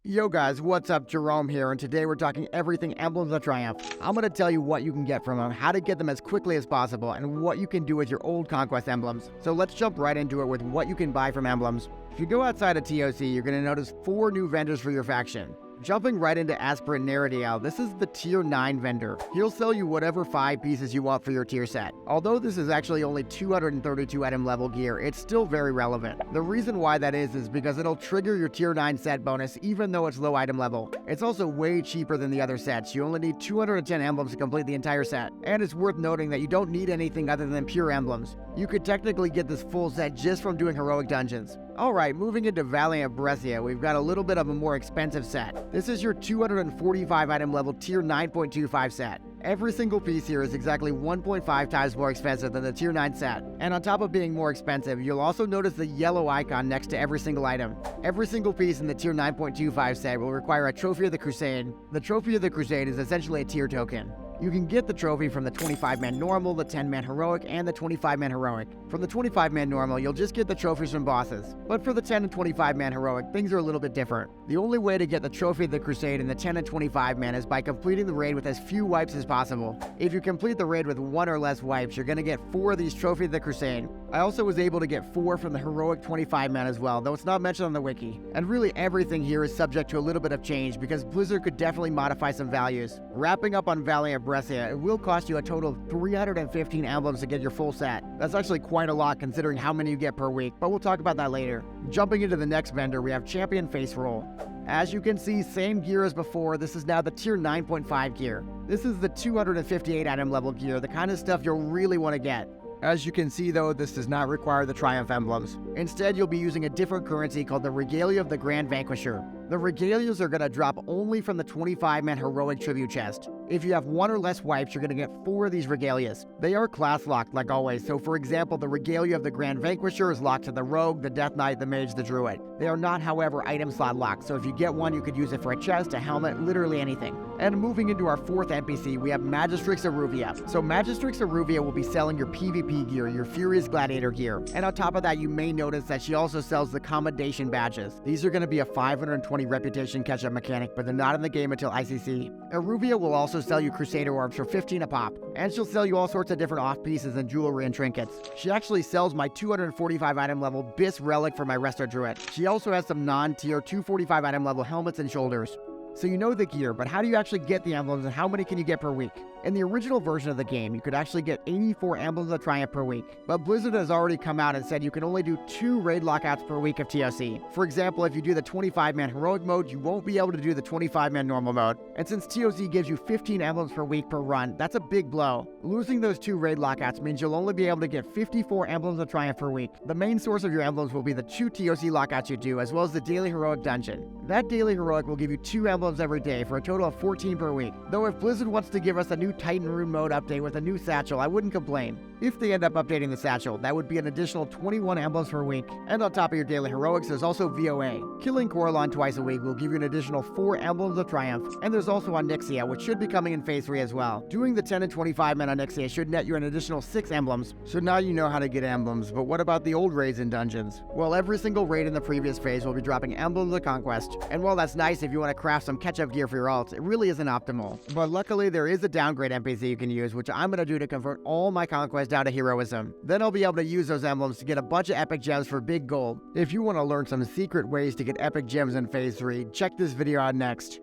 Yo guys, what's up? Jerome here, and today we're talking everything Emblems of Triumph. I'm going to tell you what you can get from them, how to get them as quickly as possible, and what you can do with your old Conquest emblems. So let's jump right into it with what you can buy from emblems. If you go outside of TOC, you're going to notice 4 new vendors for your faction. Jumping right into Aspirant Neradiel, this is the Tier 9 vendor. He'll sell you whatever 5 pieces you want for your tier set. Although this is actually only 232 item level gear, it's still very relevant. The reason why that is because it'll trigger your Tier 9 set bonus even though it's low item level. It's also way cheaper than the other sets. You only need 210 emblems to complete the entire set. And it's worth noting that you don't need anything other than pure emblems. You could technically get this full set just from doing heroic dungeons. Alright, moving into Valiant Brescia, we've got a little bit of a more expensive set. This is your 245 item level tier 9.25 set. Every single piece here is exactly 1.5 times more expensive than the tier 9 set. And on top of being more expensive, you'll also notice the yellow icon next to every single item. Every single piece in the tier 9.25 set will require a Trophy of the Crusade. The Trophy of the Crusade is essentially a tier token. You can get the trophy from the 25-man normal, the 10-man heroic, and the 25-man heroic. From the 25-man normal, you'll just get the trophies from bosses. But for the 10 and 25-man heroic, things are a little bit different. The only way to get the trophy of the Crusade in the 10 and 25-man is by completing the raid with as few wipes as possible. If you complete the raid with 1 or less wipes, you're going to get 4 of these Trophy of the Crusade. I also was able to get 4 from the heroic 25-man as well, though it's not mentioned on the wiki. And really everything here is subject to a little bit of change because Blizzard could definitely modify some values. Wrapping up on Valiant Brescia, it will cost you a total of 315 emblems to get your full set. That's actually quite a lot considering how many you get per week, but we'll talk about that later. Jumping into the next vendor, we have Champion Face Roll. As you can see, same gear as before, this is now the tier 9.5 gear. This is the 258 item level gear, the kind of stuff you'll really want to get. As you can see though, this does not require the Triumph emblems. Instead, you'll be using a different currency called the Regalia of the Grand Vanquisher. The Regalias are going to drop only from the 25-man heroic tribute chest. If you have 1 or less wipes, you're going to get 4 of these Regalias. They are class locked like always, so for example, the Regalia of the Grand Vanquisher is locked to the Rogue, the Death Knight, the Mage, the Druid. They are not, however, item slot locked, so if you get one, you could use it for a chest, a helmet, literally anything. And moving into our 4th NPC, we have Magistrix Aruvia. So Magistrix Aruvia will be selling your PvP gear, your Furious Gladiator gear. And on top of that, you may notice that she also sells the Commendation badges. These are going to be a 520 reputation catch-up mechanic, but they're not in the game until ICC. Aruvia will also sell you Crusader Orbs for 15 a pop, and she'll sell you all sorts of different off-pieces and jewelry and trinkets. She actually sells my 245 item level BiS Relic for my Resto Druid. She also has some non-tier 245 item level helmets and shoulders. So you know the gear, but how do you actually get the emblems and how many can you get per week? In the original version of the game, you could actually get 84 Emblems of Triumph per week, but Blizzard has already come out and said you can only do 2 raid lockouts per week of TOC. For example, if you do the 25-man heroic mode, you won't be able to do the 25-man normal mode. And since TOC gives you 15 emblems per week per run, that's a big blow. Losing those 2 raid lockouts means you'll only be able to get 54 Emblems of Triumph per week. The main source of your emblems will be the 2 TOC lockouts you do, as well as the daily heroic dungeon. That daily heroic will give you 2 emblems every day for a total of 14 per week. Though if Blizzard wants to give us a new Titan Rune mode update with a new satchel, I wouldn't complain. If they end up updating the satchel, that would be an additional 21 emblems per week. And on top of your daily heroics, there's also VOA. Killing Coralon twice a week will give you an additional 4 Emblems of Triumph. And there's also Onyxia, which should be coming in Phase 3 as well. Doing the 10 and 25 man Onyxia should net you an additional 6 emblems. So now you know how to get emblems, but what about the old raids and dungeons? Well, every single raid in the previous phase will be dropping Emblems of Conquest. And while that's nice if you want to craft some catch-up gear for your alts, it really isn't optimal. But luckily, there is a downgrade NPC you can use, which I'm going to do to convert all my conquests down to heroism. Then I'll be able to use those emblems to get a bunch of epic gems for big gold. If you want to learn some secret ways to get epic gems in Phase 3, check this video out next.